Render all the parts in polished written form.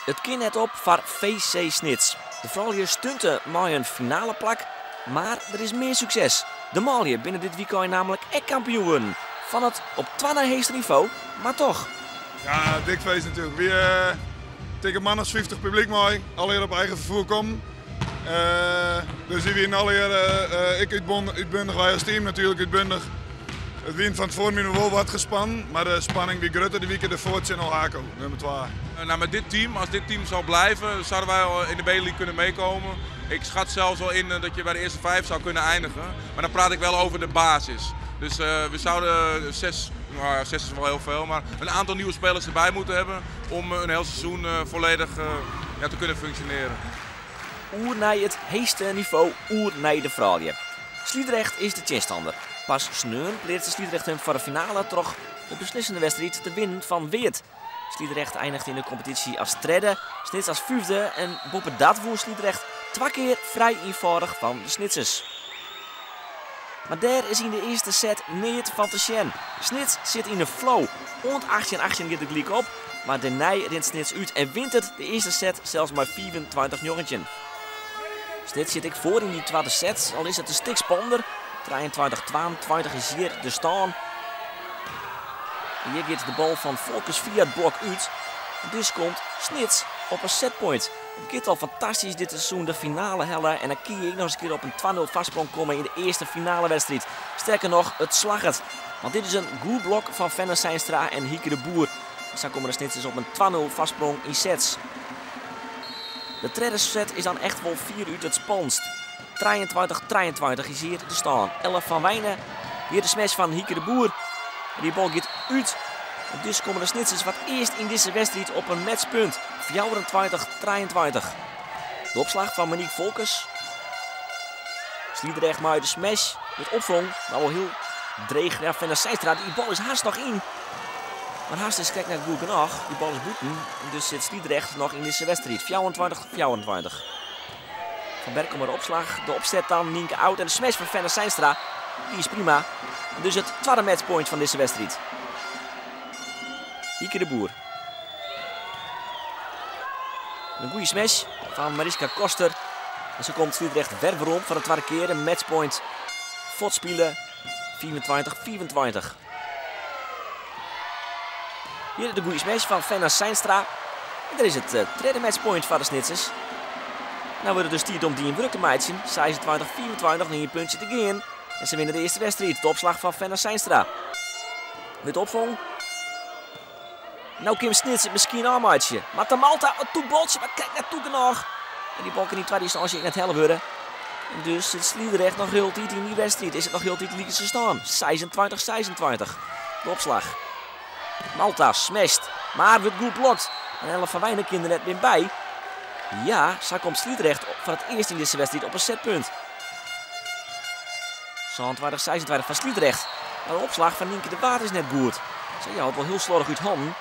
Het kind net op voor VC Snits. De vrouwen stunten maar een finale plak, maar er is meer succes. De Malje binnen dit weekend namelijk echt kampioen worden. Van het op 2 heeste niveau, maar toch. Ja, dik feest natuurlijk. Weer tegen man als 50 publiek mooi. Alle op eigen vervoer komen. Dus hier weer alle ik uitbundig, wij als team natuurlijk uitbundig. Het win van het voormin wel wat gespannen, maar de spanning wie groter de weekend ervoor zijn al Hako, nummer 2. Nou, met dit team, als dit team zou blijven, zouden wij al in de B-League kunnen meekomen. Ik schat zelfs wel in dat je bij de eerste 5 zou kunnen eindigen. Maar dan praat ik wel over de basis. Dus we zouden 6 is wel heel veel, maar een aantal nieuwe spelers erbij moeten hebben om een heel seizoen volledig te kunnen functioneren. Oer naar het heeste niveau, oer naar de vrouwen. Sliedrecht is de tegenstander. Pas sneun probeert de Sliedrecht hem voor de finale toch de beslissende wedstrijd te winnen van Weert. Sliedrecht eindigt in de competitie als derde, Snits als 5e en boven dat woer Sliedrecht 2 keer vrij eenvoudig van de Snitsers. Maar daar is in de eerste set niet van te zien. Snits zit in de flow. Ont 18-18 gaat de gelijk op, maar daarna rent Snits uit en wint het de eerste set zelfs maar 24-9. Snits zit ik voor in die tweede set, al is het een stuk spannender. 23-22 is hier de staan. Hier gaat de bal van Volkers via het blok uit. Dus komt Snits op een setpoint. Het gaat al fantastisch dit seizoen de finale hellen. En dan kun je nog eens een keer op een 2-0 vastsprong komen in de eerste finale wedstrijd. Sterker nog, het slag het. Want dit is een goed blok van Fenne Seinstra en Hieke de Boer. Dus dan komen de Snitsers op een 2-0 vastsprong in sets. De derde set is dan echt wel 4 uur het spannendst. 23-23 is hier te staan. 11 van Wijnen. Hier de smash van Hieke de Boer. En die bal gaat uit. En dus komen de Snitsers wat eerst in deze wedstrijd op een matchpunt. 24-23. De opslag van Monique Volkers. Sliedrecht maar de smash. Met opvang. Nou wel heel dreig. Ja, Fenne Seinstra. Die bal is haast nog in. Maar haast is kijk naar goed genoeg. Die bal is boeten. Dus zit Sliedrecht nog in deze wedstrijd. 24-24. Van Berkel maar de opslag. De opzet dan Nienke Oud. En de smash van Fenne Seinstra. Die is prima. En dus het tweede matchpoint van deze wedstrijd. Hieke de Boer. Een goede smash van Mariska Koster. En zo komt Sliedrecht ver rond voor de tweede keer. Een matchpoint. Vot spelen. 24-24. Hier de goede smash van Fenne Seinstra. En daar is het tweede matchpoint van de Snitsers. Nou wordt het dus tijd om die in druk te meidsen. 26-24, 9 puntje te gaan. En ze winnen de eerste wedstrijd. De opslag van Fenne Seinstra. Met opvang. Nou Kim Snits het misschien aanmaatje. Maar de Malta, het toeboltje, maar kijk naartoe genoeg. En die bal kan niet die stand in het helle worden. En dus zit Sliedrecht nog heel tijd in die wedstrijd. Is het nog heel tijd liegen te staan. 26-26. De opslag. Malta smasht. Maar wordt goed blokt. En 11 van Wijnen kinderen net weer bij. Ja, zo komt Sliedrecht voor het eerst in deze wedstrijd op een setpunt. 26-26 van Sliedrecht. Maar de opslag van Nienke de Waard is net goed. Ze houdt wel heel slordig uit handen.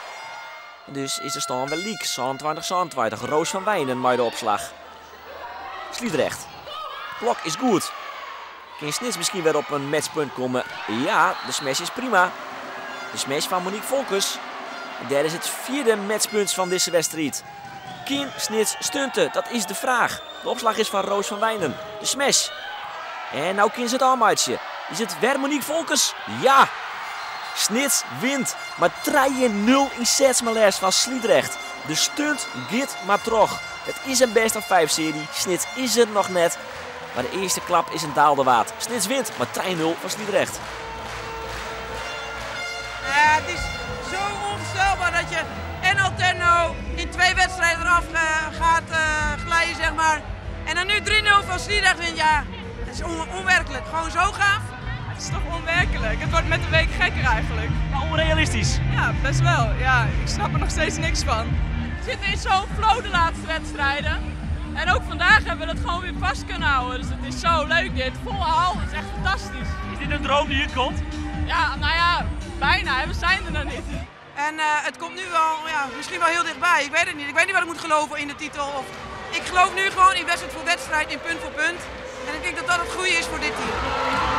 En dus is de stand wel leek. 26-26. Roos van Wijnen maar de opslag. Sliedrecht. Blok is goed. Kan Snits misschien weer op een matchpunt komen? Ja, de smash is prima. De smash van Monique Volkers. En daar is het vierde matchpunt van deze wedstrijd. Kan Snits stunten? Dat is de vraag. De opslag is van Roos van Wijnen. De smash. En nou kan ze het aanmaatje. Is het weer Monique Volkers? Ja! Snits wint. Maar 3-0 in sets maar les van Sliedrecht. De stunt gaat maar terug. Het is een best of 5 serie. Snits is er nog net. Maar de eerste klap is een daalde waard. Snits wint, maar 3-0 van Sliedrecht. Het is zo onvoorstelbaar dat je NL in 2 wedstrijden eraf gaat glijden, zeg maar. En dan nu 3-0 van Sliedrecht wint. Ja, het is onwerkelijk. Gewoon zo gaaf. Het is toch onwerkelijk. Het wordt met de week gekker eigenlijk. Maar onrealistisch. Ja, best wel. Ja, ik snap er nog steeds niks van. We zitten in zo'n flow de laatste wedstrijden. En ook vandaag hebben we het gewoon weer vast kunnen houden. Dus het is zo leuk dit. Volle hal, het is echt fantastisch. Is dit een droom die uitkomt? Ja, nou ja, bijna. We zijn er nog niet. En het komt nu wel, ja, misschien wel heel dichtbij. Ik weet het niet. Ik weet niet wat ik moet geloven in de titel. Ik geloof nu gewoon in wedstrijd voor wedstrijd, in punt voor punt. En ik denk dat dat het goede is voor dit team.